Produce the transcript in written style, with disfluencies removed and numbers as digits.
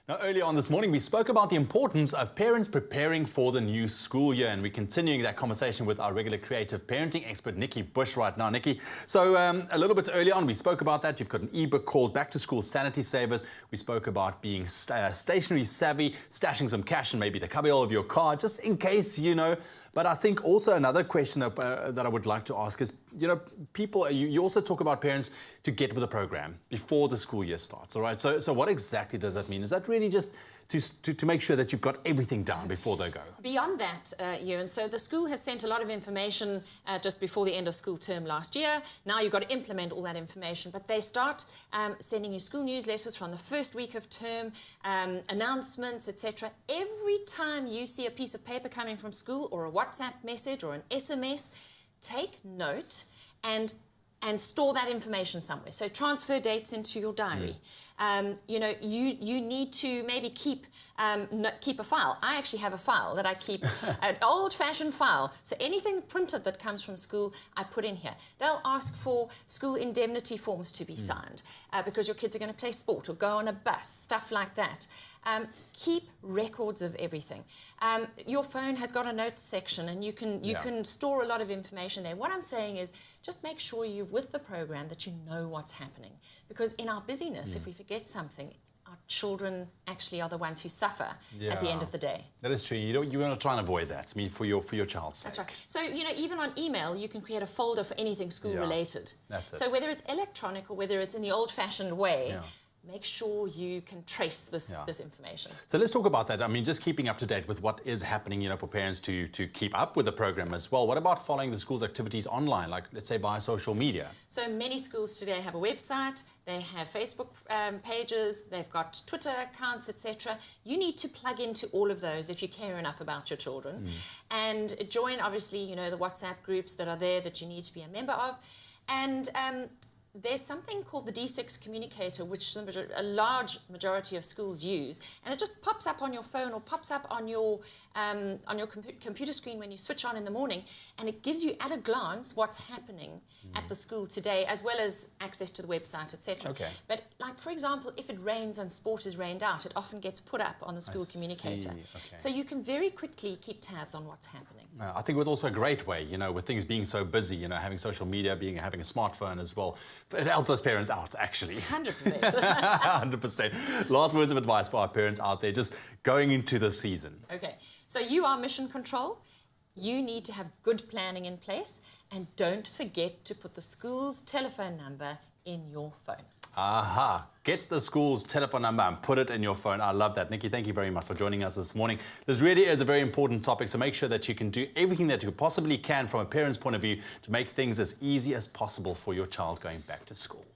Now, earlier on this morning, we spoke about the importance of parents preparing for the new school year, and we're continuing that conversation with our regular creative parenting expert, Nikki Bush, right now. Nikki, so a little bit earlier on, we spoke about that. You've got an ebook called Back to School Sanity Savers. We spoke about being stationery savvy, stashing some cash in maybe the cubbyhole of your car, just in case, you know. But I think also another question that I would like to ask is, you know, people, you also talk about parents to get with the program before the school year starts, all right? So what exactly does that mean? Is that really just to make sure that you've got everything down before they go? Beyond that, Ewan, so the school has sent a lot of information just before the end of school term last year. Now you've got to implement all that information, but they start sending you school newsletters from the first week of term, announcements, etc. Every time you see a piece of paper coming from school or a WhatsApp message or an SMS, take note and store that information somewhere. So transfer dates into your diary. You know, you need to maybe keep a file. I actually have a file that I keep, an old-fashioned file. So anything printed that comes from school, I put in here. They'll ask for school indemnity forms to be signed because your kids are going to play sport or go on a bus, stuff like that. Keep records of everything. Your phone has got a notes section and you can store a lot of information there. What I'm saying is just make sure you're with the program, that you know what's happening. Because in our busyness, if we forget something, our children actually are the ones who suffer at the end of the day. That is true. You want to try and avoid that. I mean, for your child's sake. That's right. So, you know, even on email, you can create a folder for anything school-related. That's it. So whether it's electronic or whether it's in the old-fashioned way, make sure you can trace this information. So let's talk about that. I mean, just keeping up to date with what is happening, you know, for parents to keep up with the program as well. What about following the school's activities online, like let's say via social media? So many schools today have a website, they have Facebook pages, they've got Twitter accounts, etc. You need to plug into all of those if you care enough about your children. And join, obviously, you know, the WhatsApp groups that are there that you need to be a member of. And there's something called the D6 communicator, which a large majority of schools use, and it just pops up on your phone or pops up on your computer screen when you switch on in the morning, and it gives you at a glance what's happening at the school today, as well as access to the website, etc. But like, for example, if it rains and sport is rained out, it often gets put up on the school communicator. So you can very quickly keep tabs on what's happening. I think it was also a great way, you know, with things being so busy, you know, having social media, having a smartphone as well. It helps us parents out, actually. 100%. 100%. Last words of advice for our parents out there, just going into the season. Okay, so you are mission control. You need to have good planning in place, and don't forget to put the school's telephone number in your phone. Aha, get the school's telephone number and put it in your phone. I love that. Nikki, thank you very much for joining us this morning. This really is a very important topic, so make sure that you can do everything that you possibly can from a parent's point of view to make things as easy as possible for your child going back to school.